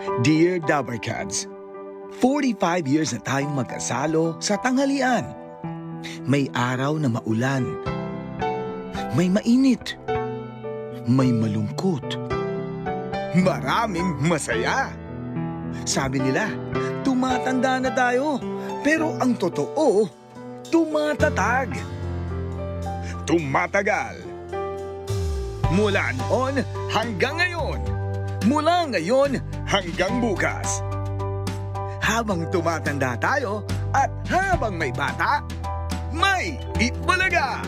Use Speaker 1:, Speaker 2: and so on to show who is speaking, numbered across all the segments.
Speaker 1: Dear Dabarkads, 45 years na tayong magkasalo sa tanghalian. May araw na maulan. May mainit. May malungkot. Maraming masaya. Sabi nila, tumatanda na tayo. Pero ang totoo, tumatatag. Tumatagal. Mula noon hanggang ngayon. Mula ngayon hanggang bukas. Habang tumatanda tayo at habang may bata, may Itbulaga!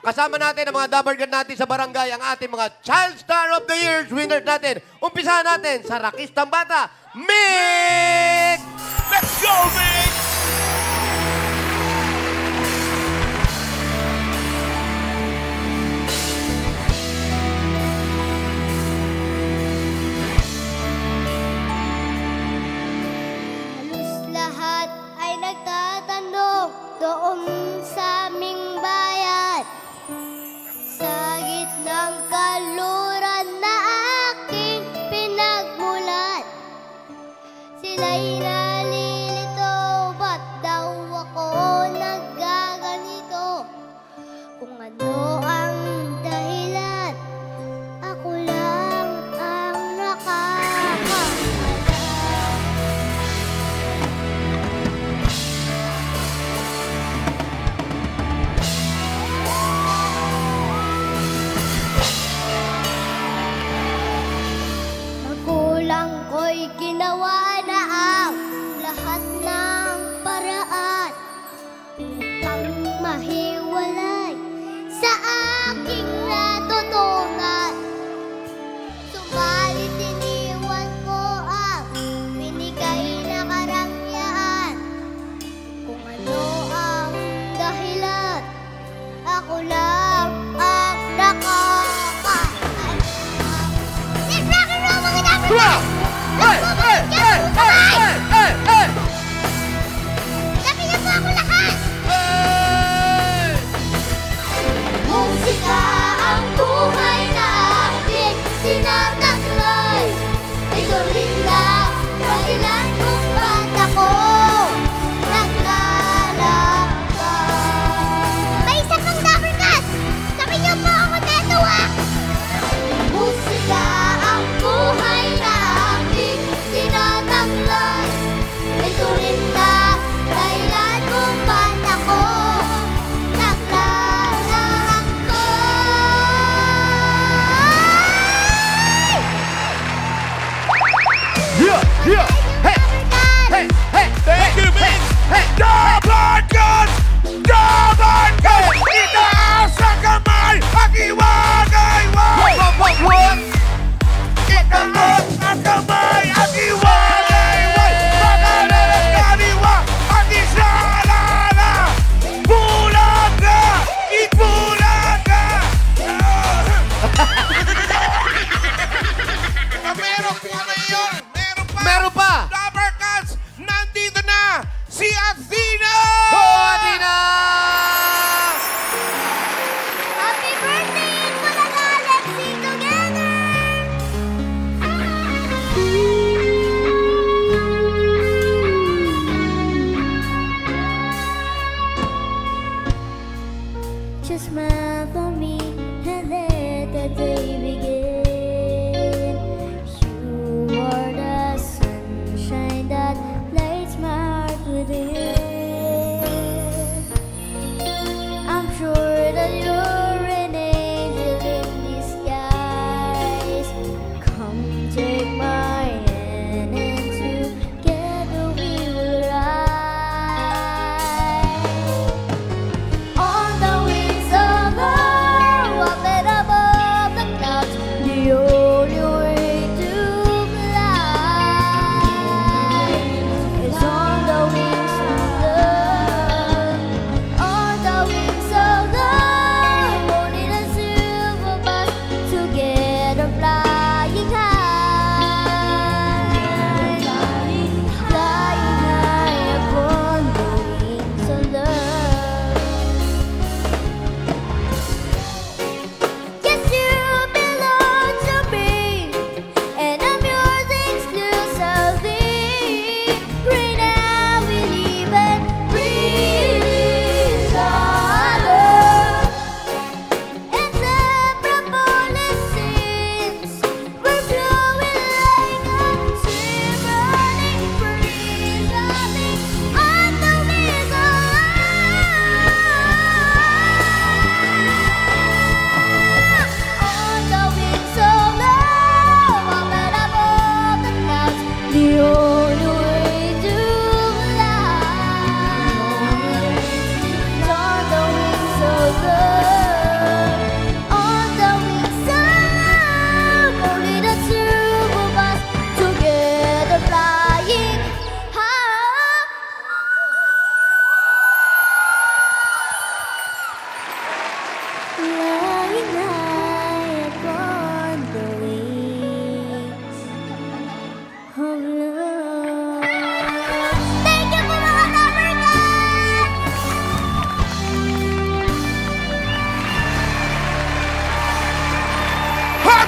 Speaker 2: Kasama natin ang mga Dabarkad natin sa barangay, ang ating mga Child Star of the Year winners natin. Umpisahan natin sa Rakistang Bata, Mick!
Speaker 3: Let's go, Mick!
Speaker 4: Halos lahat ay nagtatanong doon sa aming bayan. Sa gitnang kaluran na aking pinagmulan, sila'y nalilito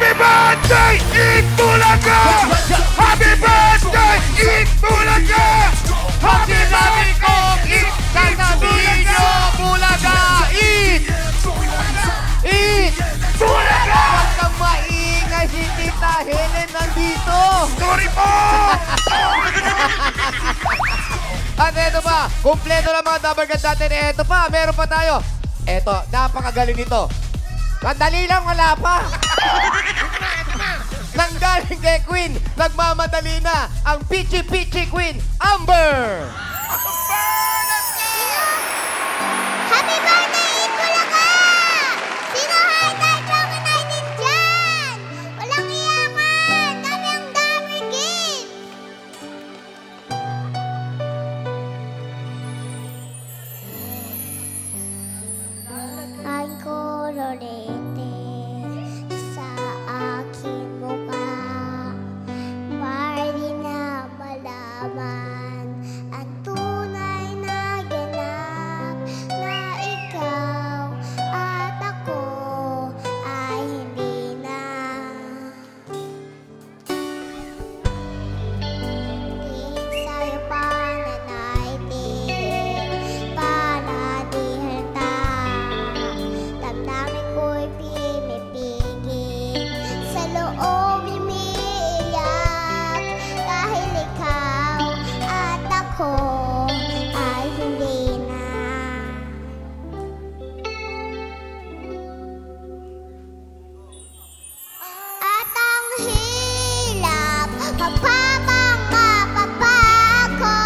Speaker 3: Happy birthday, Eat Bulaga! Happy birthday, Eat Bulaga!
Speaker 2: Happy birthday ko! Eat! Sasabihin nyo! Bulaga! Eat! Eat!
Speaker 3: Bulaga!
Speaker 2: Huwag kang maingay si Tita Helen nandito!
Speaker 3: Sorry po!
Speaker 2: At eto pa, kumpleto na mga Double Gun natin. Eto pa, meron pa tayo. Eto, napakagaling nito. Madali lang, wala pa. Nanggaling kay Queen, nagmamadali na ang Pichi Pichi Queen, Amber!
Speaker 4: Happy birthday, Eat Bulaga! Sino highlight lang natin dyan? Walang iyakan! Kami ang Dami Game! Ang kolorete sa aking mukha para di na malaman ang tunay na ganap na ikaw at ako ay hindi na. Tingin sa'yo pananaitin para di halata. Damdamin ko'y pinipigil, sa loob umiiyak dahil ikaw at ako ay hindi na. At ang hirap habang mapapako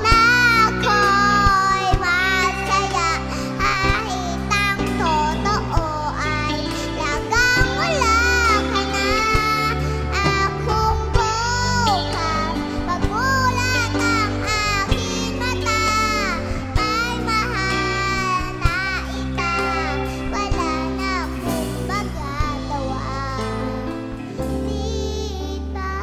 Speaker 4: na ako'y masaya kahit ang totoo ay lagang wala ka na. Akong bukas pagulat ang aking mata, may mahal na ikaw, wala na akong magagawa. Tita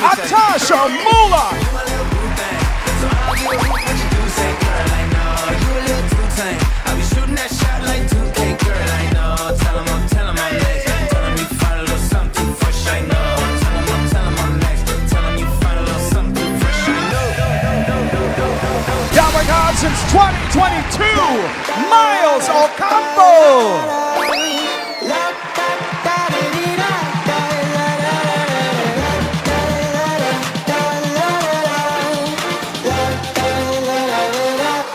Speaker 1: Atasha Mula. Since 2022, Miles Ocampo.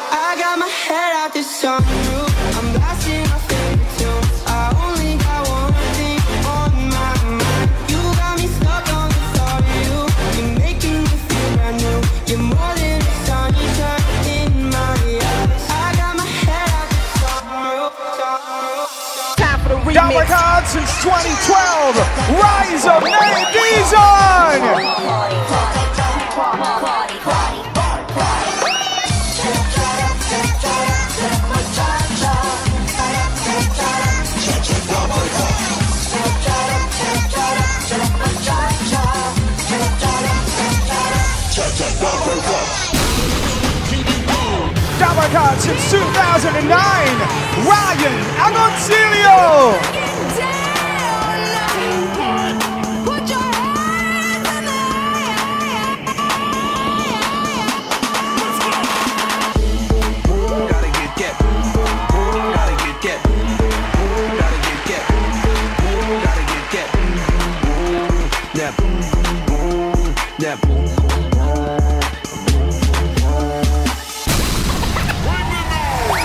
Speaker 5: I got my head out the sunroof. I'm blasting my favorite tunes. I only got one thing on my mind. You got me stuck on the thought of you. You're making me feel brand new. You're more than a sunshine in my eyes. I got my head out the sunroof.
Speaker 6: Time for the remix.
Speaker 1: Double card since 2012, Rise of Nate Dizon. Double card since 2009, Ryan Agoncillo.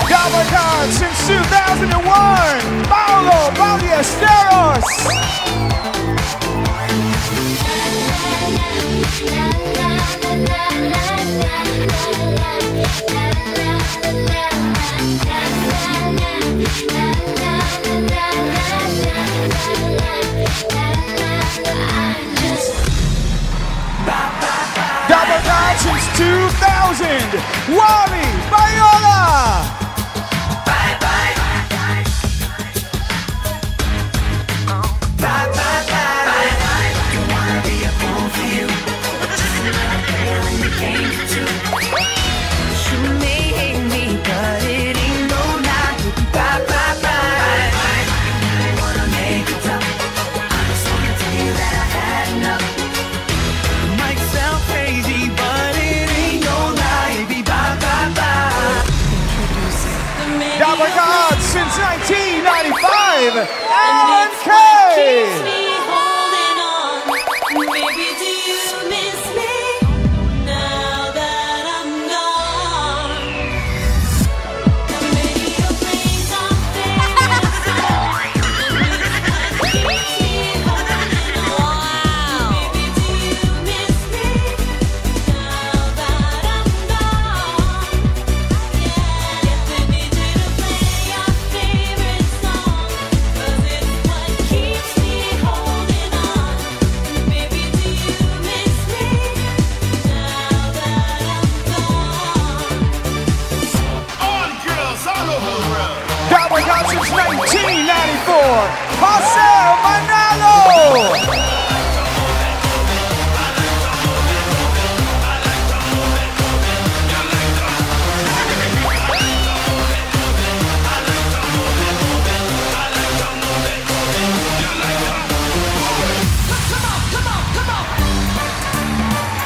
Speaker 1: Double card since 2001, Paulo Ballesteros. Double card since 2000, Wally Viola. Double card since 1995, Alan Kay. Double card since 1994, Jose Manalo.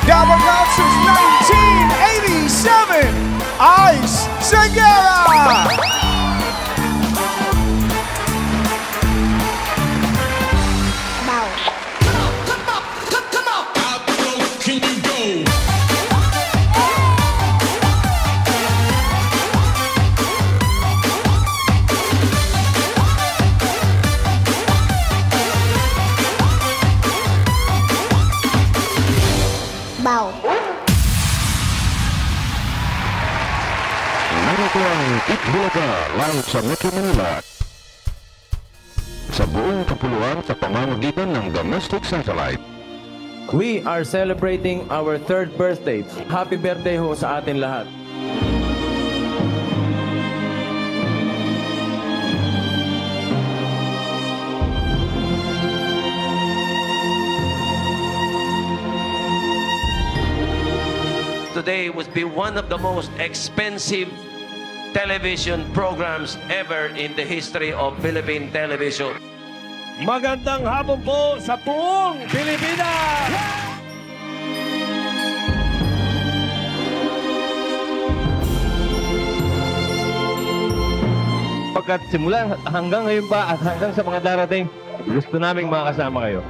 Speaker 1: Double card since 1987, Ice Segura.
Speaker 7: Narito ang Itbulaga live sa Metro Manila sa buong kapuluan sa pamamagitan ng domestic satellite.
Speaker 8: We are celebrating our 3rd birthday. Happy birthday ho sa atin lahat.
Speaker 9: today would be one of the most expensive television programs ever in the history of Philippine television.
Speaker 3: Magandang hapon po sa buong Pilipinas!
Speaker 8: Pagkat simula hanggang ngayon pa at hanggang sa mga darating, gusto naming makasama kayo.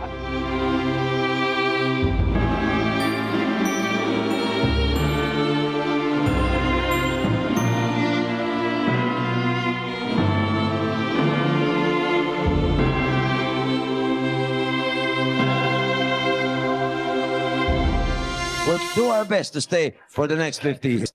Speaker 10: We'll do our best to stay for the next 50 years.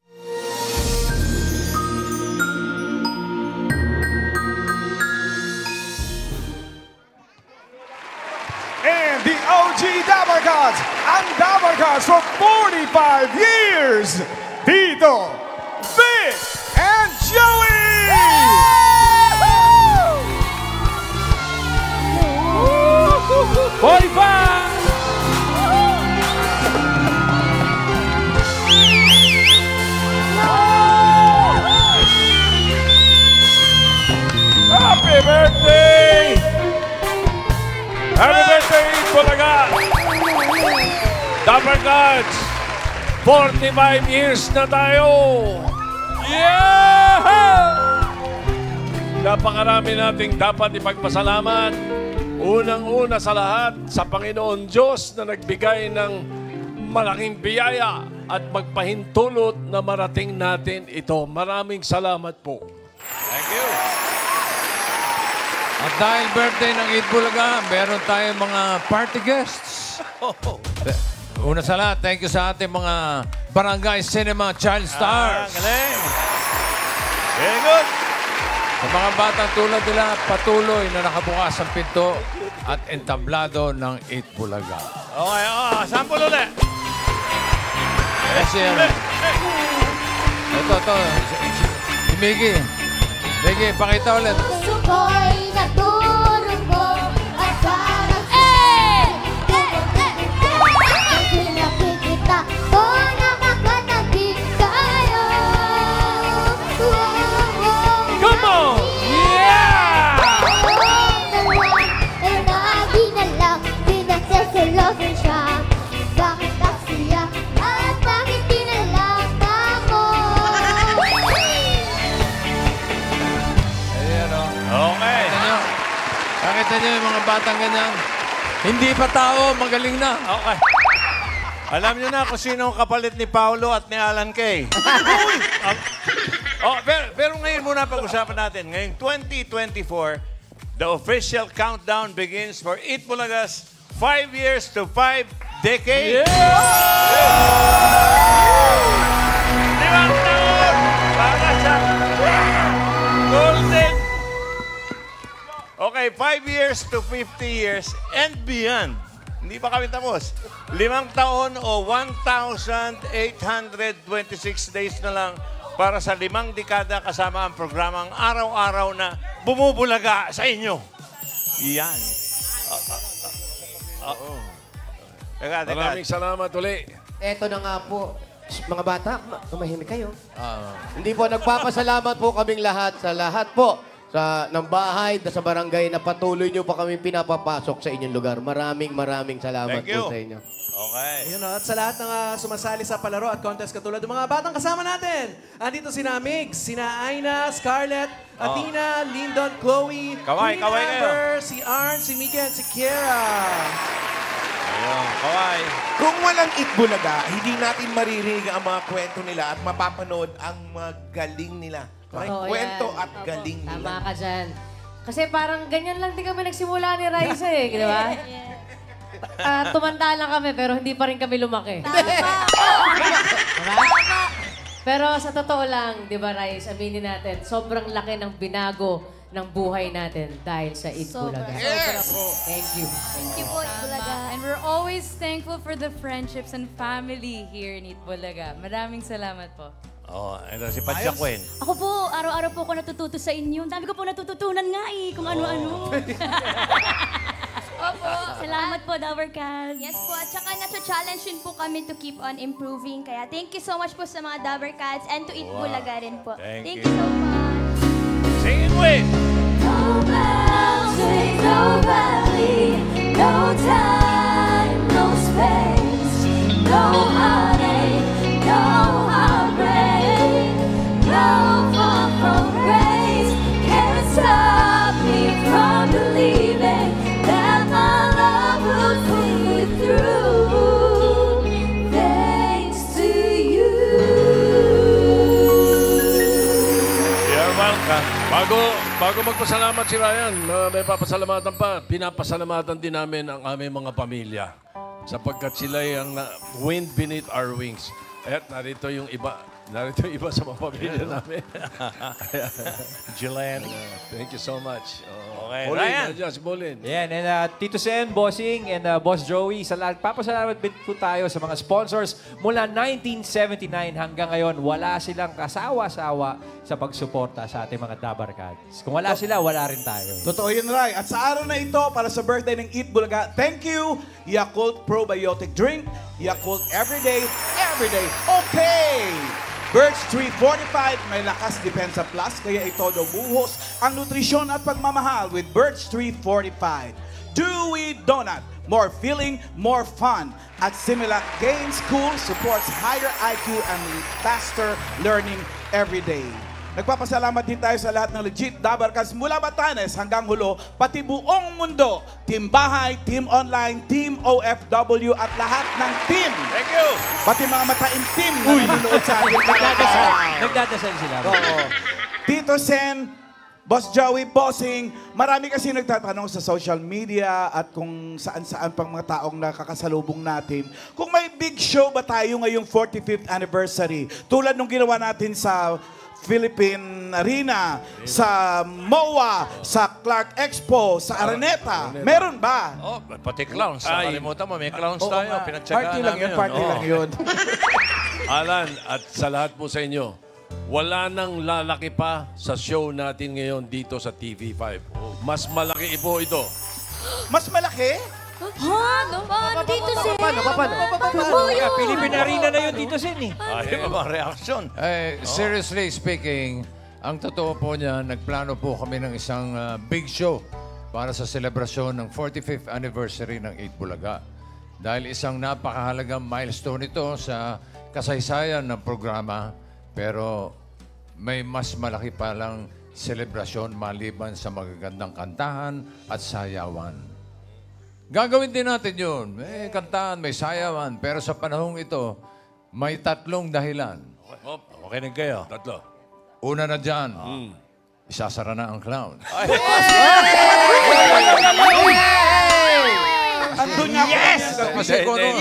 Speaker 1: And the OG Dabber Gods and Dabber Gods for 45 years, Tito, Vic, and Joey!
Speaker 3: 45! Happy birthday! Happy birthday, Bulaga! Dabber Gods! 45 years na tayo! Yeah! Napakarami nating dapat ipagpasalamat. Unang-una sa lahat, sa Panginoon Diyos na nagbigay ng malaking biyaya at magpahintulot na marating natin ito. Maraming salamat po. Thank you.
Speaker 11: At dahil birthday ng Eat Bulaga, meron tayong mga party guests. Una sa lahat, thank you sa ating mga Barangay Cinema Child Stars.
Speaker 3: Galing. Very good.
Speaker 11: Sa mga batang tulad nila, patuloy na nakabukas ang pinto at entablado ng Eat Bulaga.
Speaker 3: Okay, sample ulit.
Speaker 11: Kasi ito. Si Miggy. Miggy, pakita ulit.
Speaker 4: Gusto ko'y natulog ko at parang nakikita ko nakakatabi tayo.
Speaker 3: Come on! Yeah!
Speaker 4: Pero lagi na lang pinagsasalosan siya. Bakit kaksiya at bakit tinalaga mo?
Speaker 3: Okay.
Speaker 11: Nakita niyo yung mga batang ganyan. Hindi pa tao, magaling na.
Speaker 3: Okay. Alam niyo na kung sino ang kapalit ni Paolo at ni Alan Kay. Pero ngayon muna pag-usapan natin. Ngayong 2024, the official countdown begins for Eat Bulaga's 5 years to 5 decades. Limang taon para sa Golden. Okay, 5 years to 50 years and beyond. Hindi pa kami tapos. 5 taon o 1,826 days na lang para sa 5 dekada kasama ang programang araw-araw na bumubulaga sa inyo. Yan.
Speaker 11: Maraming salamat uli.
Speaker 2: Eto na nga po, mga bata, tumahimik kayo. Hindi po, nagpapasalamat po kaming lahat sa lahat po ng bahay, sa barangay na patuloy nyo pa kami pinapapasok sa inyong lugar. Maraming salamat po sa inyo.
Speaker 3: Okay.
Speaker 12: Ayun, at sa lahat ng sumasali sa palaro at contest katulad ng mga batang kasama natin. Andito sina Migs, sina Aina, Scarlett, Athena, Lyndon, Chloe,
Speaker 3: Kaway kayo.
Speaker 12: Amber, si Arn, si Mika, at si Kiera.
Speaker 3: Ayun, kaway.
Speaker 13: Kung walang Eat Bulaga, hindi natin maririnig ang mga kwento nila at mapapanood ang magaling nila. May kwento at galing nila.
Speaker 14: Tama ka dyan. Kasi parang ganyan lang din kami nagsimula ni Raisa eh, di ba? Tumanda lang kami pero hindi pa rin kami lumaki. Pero sa totoo lang, di ba Rais, aminin natin, sobrang laki ng binago ng buhay natin dahil sa Eat Bulaga.
Speaker 15: Yes!
Speaker 14: Thank you.
Speaker 15: Thank you po, Eat Bulaga. And we're always thankful for the friendships and family here in Eat Bulaga. Maraming salamat po.
Speaker 3: Ito si Padjakwen.
Speaker 15: Ako po, araw-araw po ako natututo sa inyo. Ang dami ko po natututunan nga eh, kung ano-ano. Opo.
Speaker 4: Salamat po, Dabber Cats. Yes po, at saka nasa-challenge din po kami to keep on improving. Kaya thank you so much po sa mga Dabber Cats and to Eat Bulaga rin po.
Speaker 3: Thank
Speaker 4: you so much.
Speaker 3: Sing it with!
Speaker 4: No mountain, no valley, no time, no space, no heartache, no heartbreak, no fall from grace can stop me from believing that my love will see you through. Thanks to you.
Speaker 3: You're welcome. Bago magpasalamat si Ryan, may papasalamatan pa. Pinapasalamatan din namin ang aming mga pamilya sapagkat sila ang wind beneath our wings. At narito yung iba sa mga pamilya namin.
Speaker 16: Jillian.
Speaker 3: Thank you so much.
Speaker 16: Okay,
Speaker 3: Bolin,
Speaker 16: Ryan.
Speaker 3: nandiyan si Bolin.
Speaker 16: Yan, and Tito Sen, Bossing, and Boss Joey, sa lahat, papasalamat din po tayo sa mga sponsors mula 1979 hanggang ngayon. Wala silang kasawa-sawa sa pagsuporta sa ating mga Dabber Cats. Kung wala sila, wala rin tayo.
Speaker 1: Totoo yun, Ray. At sa araw na ito, para sa birthday ng Eat Bulaga, thank you, Yakult Probiotic Drink, Yakult Everyday, okay! Birch Tree Fortified, may lakas Depensa Plus, kaya ito daw buhos ang nutrisyon at pagmamahal with Birch Tree Fortified. Dewey Donut, more filling, more fun. At Similac Game School supports higher IQ and faster learning every day. Nagpapasalamat din tayo sa lahat ng legit Dabber Cats mula Batanes hanggang Hulo, pati buong mundo. Team Bahay, Team Online, Team OFW at lahat ng team.
Speaker 3: Thank you!
Speaker 1: Pati mga mataimtim na nanonood sa akin.
Speaker 16: Nagdadasal sila.
Speaker 1: Oo. Tito Sen, Boss Joey, Bossing, marami kasi nagtatanong sa social media at kung saan-saan pang mga taong nakakasalubong natin. Kung may big show ba tayo ngayong 45th anniversary, tulad nung ginawa natin sa Philippine Arena, sa MOA, sa Clark Expo, sa Araneta. Meron ba?
Speaker 11: Oh, pati clowns. Nakalimutan mo, may clowns
Speaker 1: Oo
Speaker 11: tayo.
Speaker 1: nga.
Speaker 11: Pinagtsagaan
Speaker 1: Party lang yun, party lang yun.
Speaker 3: Alan, at sa lahat po sa inyo, wala nang lalaki pa sa show natin ngayon dito sa TV5. Mas malaki po ito.
Speaker 1: Mas malaki?
Speaker 4: Ha? Paano dito, Sen?
Speaker 2: Paano?
Speaker 16: Philippine Arena na yun, Tito Sen, eh.
Speaker 11: Ayaw ba reaksyon? Seriously speaking, ang totoo po niya, nagplano po kami ng isang big show para sa selebrasyon ng 45th anniversary ng Eat Bulaga. Dahil isang napakahalagang milestone ito sa kasaysayan ng programa, pero may mas malaki palang selebrasyon maliban sa magagandang kantahan at sayawan. Gagawin din natin yun. May kantahan, may sayawan. Pero sa panahong ito, may tatlong dahilan.
Speaker 3: Okay na kayo. Tatlo.
Speaker 11: Una na dyan, isasara na ang clown.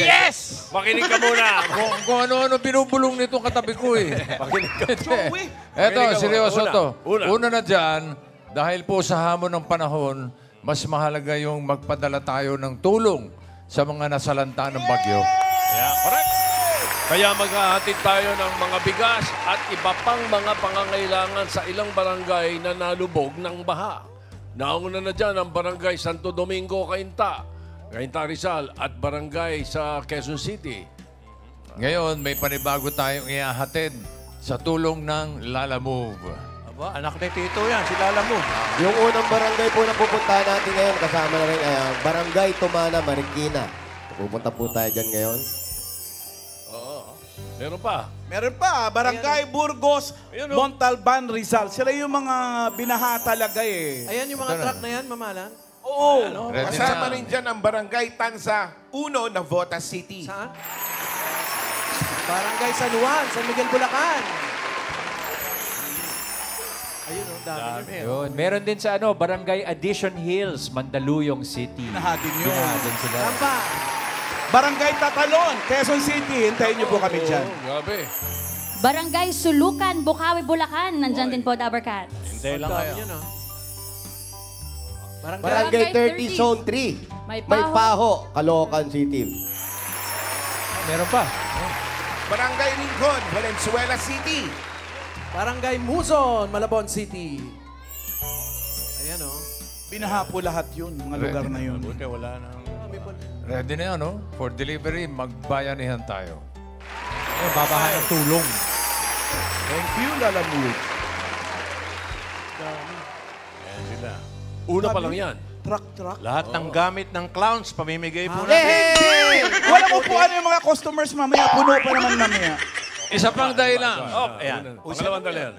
Speaker 3: Yes! Makinig ka muna.
Speaker 11: Kung ano-ano binubulong nitong katabi ko eh.
Speaker 3: Makinig ka.
Speaker 11: Eto, seryoso to.
Speaker 3: Una.
Speaker 11: Una na dyan, dahil po sa hamon ng panahon, mas mahalaga yung magpadala tayo ng tulong sa mga nasalanta ng bagyo.
Speaker 3: Yeah, correct. Kaya maghahatid tayo ng mga bigas at iba pang mga pangangailangan sa ilang barangay na nalubog ng baha. Nauna na dyan ang barangay Santo Domingo, Cainta Rizal at barangay sa Quezon City.
Speaker 11: Ngayon, may panibago tayong ihahatid sa tulong ng Lala Move.
Speaker 16: Aba, anak ni Tito yan, si Lala Move.
Speaker 2: Yung unang barangay po na pupuntahan natin ngayon, kasama na rin Barangay Tumana, Marikina. Pupunta po tayo dyan ngayon.
Speaker 3: Meron pa.
Speaker 1: Meron pa. Barangay Burgos, Montalban, Rizal. Sila yung mga binaha talaga eh.
Speaker 12: Ayan yung mga truck na yan, mamalan.
Speaker 1: Oo.
Speaker 13: Kasama rin dyan ang Barangay Tanza 1, Navota City.
Speaker 12: Saan? Barangay San Juan, San Miguel, Bulacan. Ayun, dami.
Speaker 16: Yun. Meron din sa Barangay Addition Hills, Mandaluyong City.
Speaker 1: Binahatin yun.
Speaker 16: Binahatin sila.
Speaker 12: Tampa.
Speaker 1: Barangay Tatalon, Quezon City. Hintayin niyo po kami dyan.
Speaker 3: Grabe.
Speaker 4: Barangay Sulukan, Bukawi, Bulacan. Nandyan din po, Dabber Cats.
Speaker 3: Hintay lang kayo.
Speaker 2: Barangay 30, Zone 3. May Paho, Caloocan City.
Speaker 16: Meron pa.
Speaker 13: Barangay Rincon, Valenzuela City.
Speaker 12: Barangay Muzon, Malabon City. Ayan o.
Speaker 1: Binaha po lahat yun, mga lugar na yun.
Speaker 3: Buti wala na.
Speaker 11: Ready na yan, no? For delivery, magbayanihan tayo.
Speaker 16: Babahan ng tulong.
Speaker 1: Thank you, Lalamove.
Speaker 3: Ayan sila. Una pa lang yan.
Speaker 1: Truck.
Speaker 17: Lahat ng gamit ng clowns, pamimigay po natin.
Speaker 1: Hey! Walang upuan yung mga customers mamaya. Puno pa naman mamaya.
Speaker 11: Isa pang dahilan.
Speaker 3: Ayan. Pangalawang dahilan.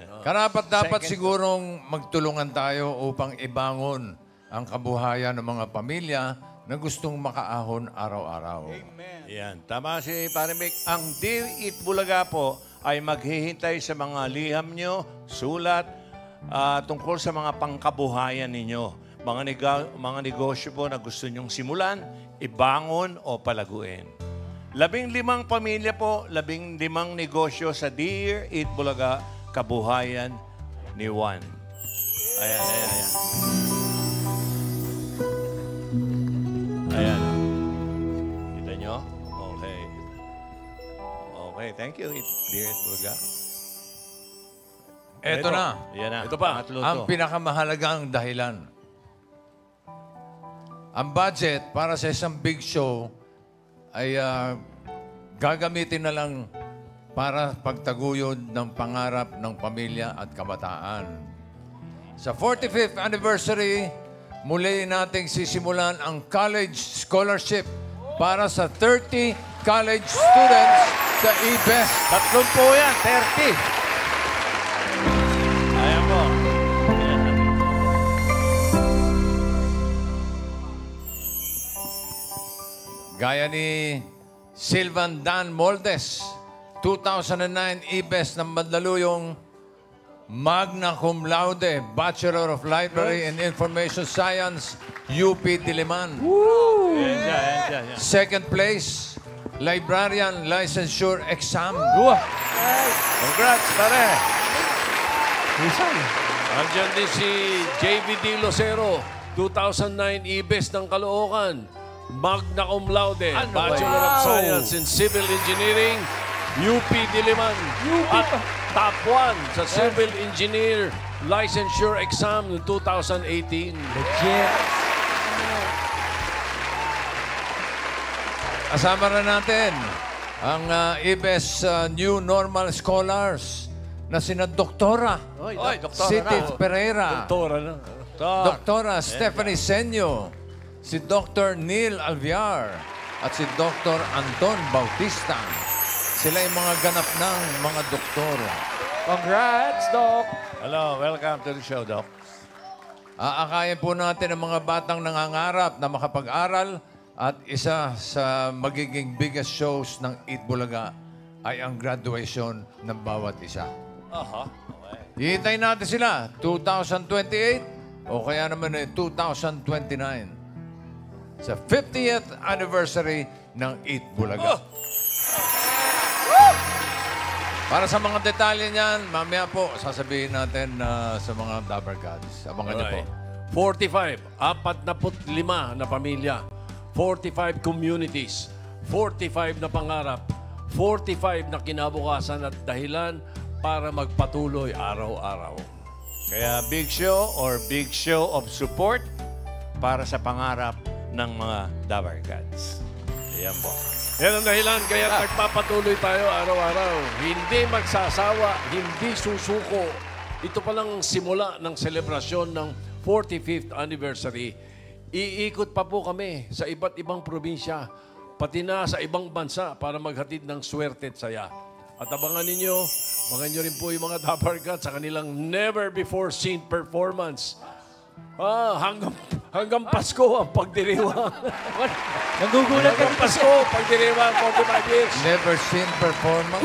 Speaker 11: Dapat sigurong magtulungan tayo upang ibangon ang kabuhayan ng mga pamilya na gustong makaahon araw-araw.
Speaker 17: Yan. Tama si Parimik. Ang Dear Eat Bulaga po ay maghihintay sa mga liham nyo, sulat, tungkol sa mga pangkabuhayan ninyo. Mga negosyo po na gusto nyong simulan, ibangon o palaguin. 15 pamilya po, 15 negosyo sa Dear Eat Bulaga, kabuhayan ni Juan. Ayan. Ayan. Kita nyo? Okay, thank you, Dear Eat Bulaga.
Speaker 11: Eto na.
Speaker 17: Yan na.
Speaker 3: Ito pa.
Speaker 11: Ang pinakamahalagang dahilan. Ang budget para sa isang big show ay gagamitin na lang para pagtaguyod ng pangarap ng pamilya at kabataan. Sa 45th anniversary, muli nating sisimulan ang college scholarship para sa 30 college students sa E-Best.
Speaker 17: 30 po yan, 30. Ayan po.
Speaker 11: Gaya ni Silvan Dan Moldes, 2009 E-Best ng Mandaluyong, Magna Cum Laude, Bachelor of Library and Information Science, UP Diliman.
Speaker 17: Yan.
Speaker 11: Second place, Librarian Licensure Exam.
Speaker 17: Congrats, pare.
Speaker 3: Andiyan din si JVD Lucero, 2009 E-Best ng Caloocan. Magna Cum Laude, Bachelor of Science in Civil Engineering, UP Diliman. At top 1 sa Civil Engineer Licensure Exam noong 2018.
Speaker 16: Legit.
Speaker 11: Kasama na natin ang E-Best New Normal Scholars na sina Doktora City Pereira,
Speaker 3: Doktora na.
Speaker 11: Doktora Stephanie Senyo, si Dr. Neil Alviar at si Dr. Anton Bautista. Sila yung mga ganap ng mga doktor.
Speaker 16: Congrats, Doc!
Speaker 17: Hello, welcome to the show, Doc.
Speaker 11: Aakayin po natin ang mga batang nangangarap na makapag-aral at isa sa magiging biggest shows ng Eat Bulaga ay ang graduation ng bawat isa. Hihintayin natin sila 2028 o kaya naman 2029 sa 50th anniversary ng Eat Bulaga. Para sa mga detalye niyan, mamaya po sasabihin natin sa mga Dabber Gods. Abangan niyo po.
Speaker 3: 45 na pamilya, 45 communities, 45 na pangarap, 45 na kinabukasan at dahilan para magpatuloy araw-araw.
Speaker 17: Kaya big show or big show of support para sa pangarap ng mga Dabber Gods. Ayan po.
Speaker 3: Yan ang dahilan kaya nagpapatuloy tayo araw-araw. Hindi magsasawa, hindi susuko. Ito palang simula ng selebrasyon ng 45th anniversary. Iikot pa po kami sa iba't ibang probinsya, pati na sa ibang bansa para maghatid ng swerte at saya. At abangan ninyo rin po yung mga Dabber Gods sa kanilang never-before-seen performance. Hanggang Pasko ang pagdiriwang.
Speaker 16: Nagugulat ka.
Speaker 3: Hanggang Pasko, pagdiriwang, 45 years.
Speaker 11: Never seen performance.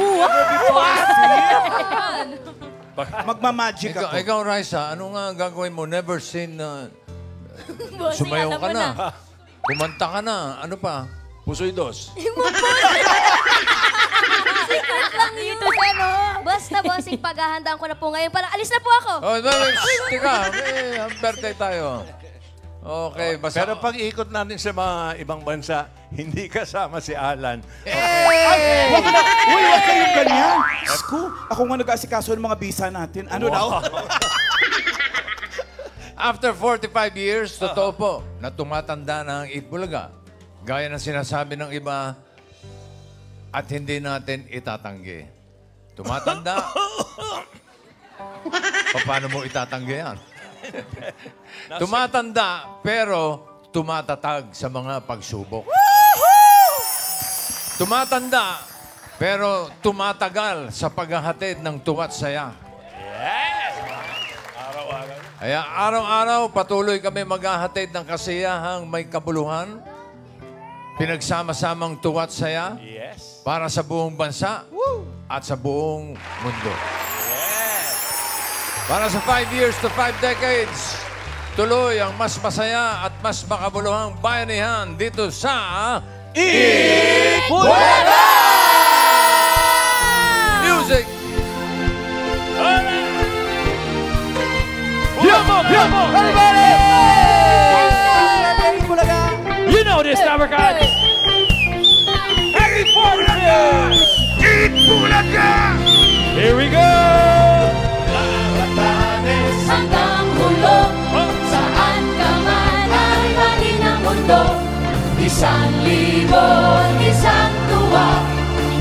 Speaker 1: Magmamagic ako.
Speaker 11: Ikaw, Raisa, ano nga ang gagawin mo? Never seen sumayaw ka na. Kumanta ka na. Ano pa?
Speaker 3: Pusoy dos.
Speaker 4: Sikat lang dito sa ano. Basta, bossing, paghahandaan ko na po ngayon. Para alis na po ako.
Speaker 11: Teka, ang birthday tayo. Okay, basta.
Speaker 17: Pero pag ikot natin sa mga ibang bansa, hindi kasama si Alan.
Speaker 1: Wag kayong ganyan. Ako nga nag-aasikaso ng mga visa natin. Ano daw?
Speaker 11: After 45 years, totoo po, na tumatanda na ang Eat Bulaga. gaya ng sinasabi ng iba, at hindi natin itatanggi. Tumatanda. Paano mo itatanggi yan? Tumatanda, pero tumatatag sa mga pagsubok. Tumatanda, pero tumatagal sa paghahatid ng tuwa't saya.
Speaker 3: Yes! Araw-araw.
Speaker 11: Kaya araw-araw patuloy kami maghahatid ng kasiyahang may kabuluhan, pinagsama-samang tuwa't saya
Speaker 3: Yes.
Speaker 11: para sa buong bansa at sa buong mundo.
Speaker 3: Yes.
Speaker 11: Para sa 5 years to 5 decades, tuloy ang mas masaya at mas makabuluhang bayanihan dito sa
Speaker 5: Eat Bulaga!
Speaker 11: Music!
Speaker 16: Yumbo! Everybody! You know this, Dabarkad! Happy 40th! Eat Bulaga! Here we go!
Speaker 5: Hanggang hulo, saan ka man ay hangin ng mundo. 1,000, isang tuwa,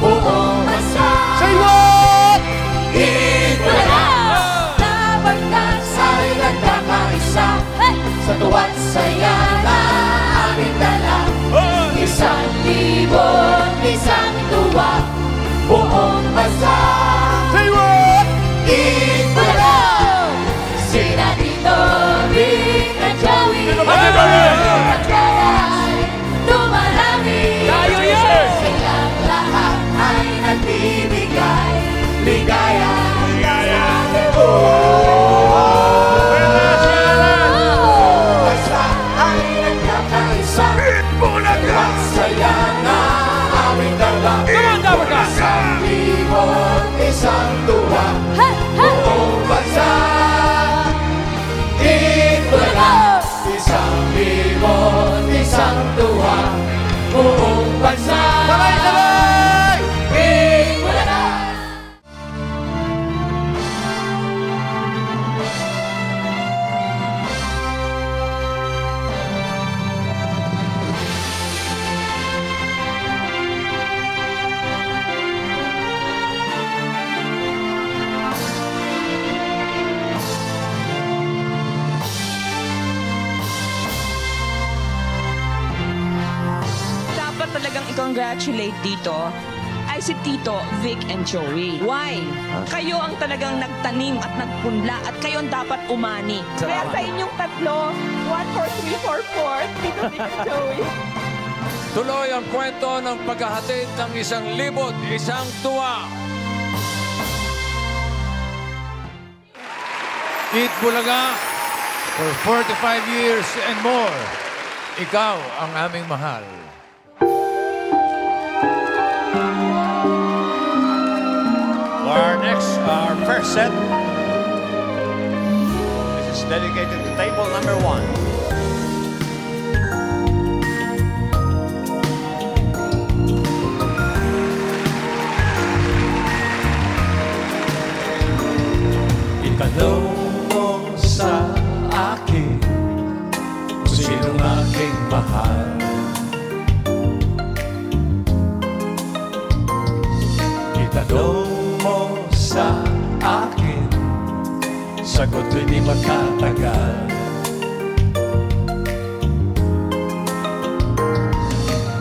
Speaker 5: buong bansa. Say what? Eat Bulaga! Dabarkad ay nagkakaisa, sa tuwa't saya na aming dala. 1,000, isang tuwa, buong bansa. Say what? Eat Bulaga! Sina dito, Rick at Joey. At Kalay, dumarami. Silang lahat ay nagbibigay ligaya sa ating basta ay nagkakaisa. At saya na aming dala. 1,000, isang tuwa, buong bansa. Eat Bulaga! 1,000, isang tuwa, buong bansa. Sabay-sabay! Eat Bulaga!
Speaker 18: Dapat talagang i-congratulate dito ay si Tito, Vic, and Joey. Why? Kayo ang talagang nagtanim at nagpunla at kayo ang dapat umani. Kaya sa inyong tatlo, 1, 4, 3, 4, 4, Tito, Vic, and Joey.
Speaker 11: Tuloy ang kwento ng paghahatid ng 1,000, isang tuwa. Eat Bulaga for 45 years and more. Ikaw ang aming mahal.
Speaker 17: Our first set. This is dedicated to table number 1.
Speaker 3: Itanong mo sa akin kung sinong aking mahal. Itanong mo sa akin, sagot hindi magkatagal.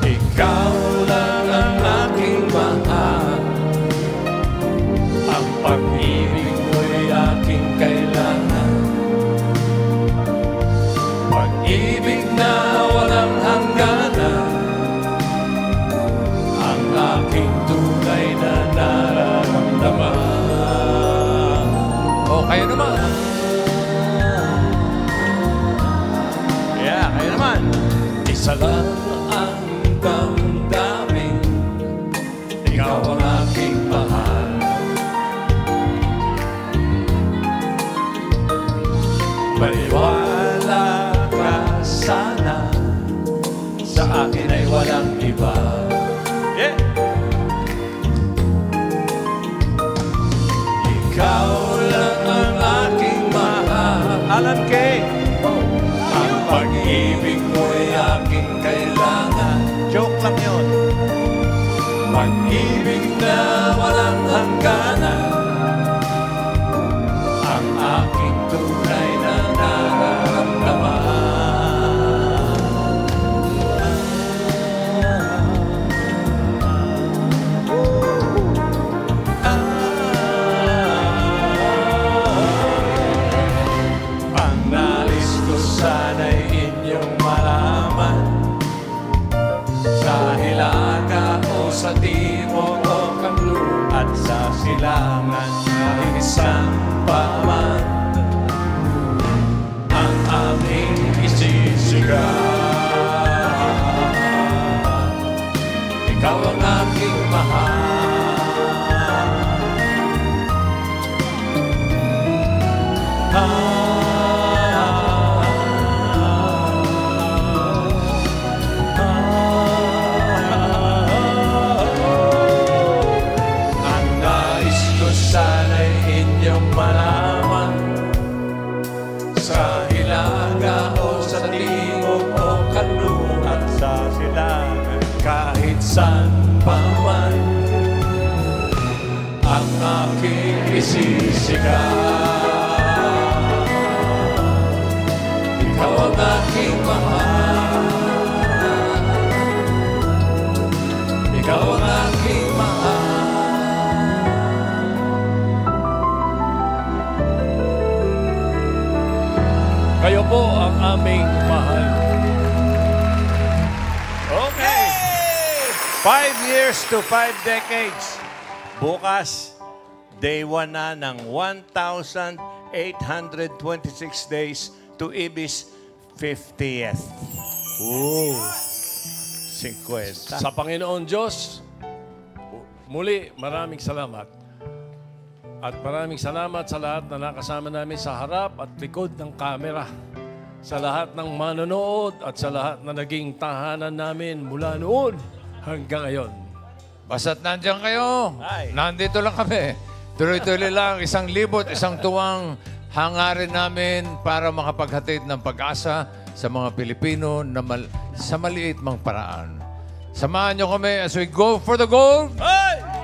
Speaker 3: Ikaw lang ang aking mahal, ang pag-ibig mo'y aking kailangan. Pag-ibig na walang hangganan, ang aking tunay na nararamdaman.
Speaker 11: O, kayo naman.
Speaker 3: Yeah, kayo naman. Isa lang ang damdamin, ikaw ang aking mahal. Pag-ibig na walang hangganan, ang aking tunay na nararamdaman. Ang nais ko sana'y inyong malaman, sa hilaga o sa timog o kanlu at sa silangan ng isang paman, ang aming isisigaw. Ikaw ang aking mahal. Sana'y inyong malaman, sa hilaga o sa timog o kanlu at sa silangan, kahit saan pa man, ang aking isisigaw. Ikaw ang aking mahal, ikaw ang aking mahal. Kayo po ang aming mahal.
Speaker 17: Okay. 5 years to 5 decades. Bukas, day 1 na ng 1,826 days to Ibis 50th. Ooh. 50.
Speaker 3: Sa Panginoon Diyos, muli maraming salamat. At maraming salamat sa lahat na nakasama namin sa harap at likod ng kamera. Sa lahat ng manonood at sa lahat na naging tahanan namin mula noon hanggang ngayon.
Speaker 11: Basta't nandiyan kayo, nandito lang kami. Tuloy-tuloy lang, 1,000 at 1 tuwang hangarin namin para makapaghatid ng pag-asa sa mga Pilipino na sa maliit mang paraan. Samahan nyo kami as we go for the gold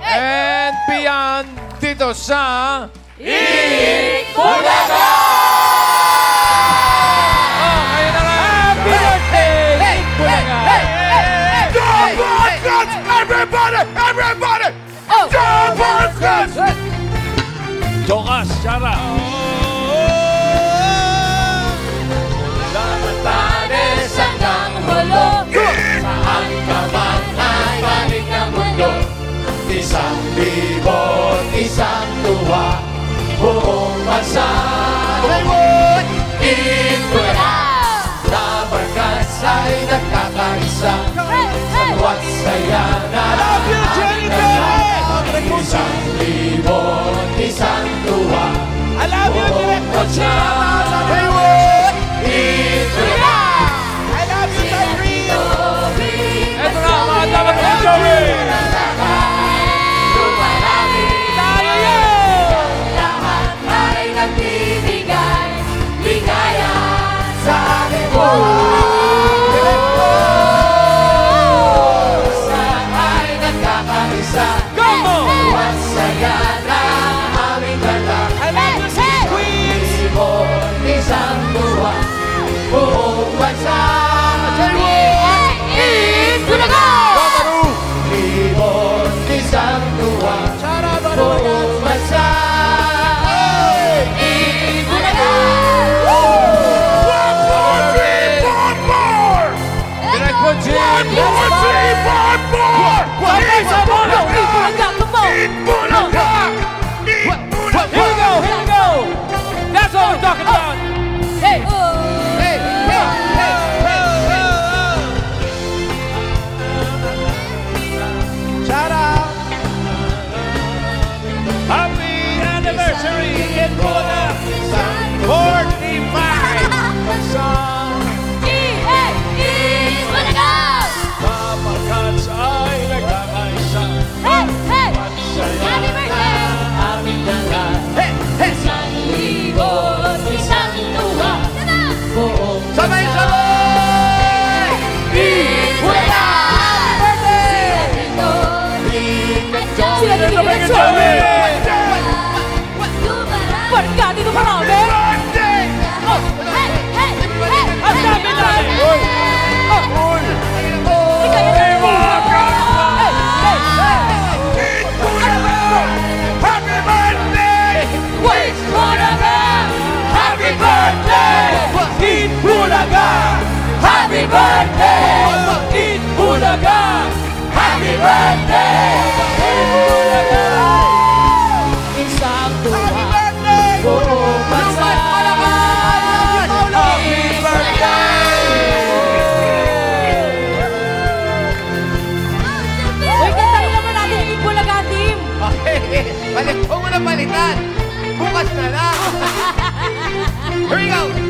Speaker 11: and beyond dito sa
Speaker 5: Eat Bulaga!
Speaker 11: Oh, kayo na nga! Happy birthday, Eat Bulaga!
Speaker 5: Double cuts! Everybody! Everybody! Double cuts!
Speaker 3: Jokas, Chara!
Speaker 5: Lamatanes hanggang hulo, saan ka man ay balik ng mundo. 1,000, 1 tuwa, buong bansa. Eat Bulaga! Labarkas ay nagkakaisa, sa tuwa't saya na aming dala. 1,000, 1 tuwa, buong bansa. Eat Bulaga! I love you, Tyree!
Speaker 11: Eto na, mga dapat ng Joey!
Speaker 5: Nagbibigay ligaya sa aking buhay. Saan ay nagkakaisa, tuwa't saya na aming dala. Isang tuwa, buong bansa. Eat Bulaga! Isang tuwa, buong bansa.
Speaker 11: That's what we're talking about. Hey, hey, hey, hey,
Speaker 5: Shout out!
Speaker 3: Happy anniversary in Bulaga! 45!
Speaker 5: Eat Bulaga!
Speaker 3: Kapagkats ay nagkakaisa.
Speaker 5: Hey, hey!
Speaker 3: Happy birthday!
Speaker 5: Aming dala. Hey, hey! 1,000, 1 tuwa, buong bansa. Sabay-sabay! Eat Bulaga! Happy birthday! birthday! Isang tuwa buong bansa. Happy birthday!
Speaker 14: Uy, kantahin naman natin yung Itbulaga team.
Speaker 2: Okay, palit ko mo na palitan. Bukas na lang. Here we go.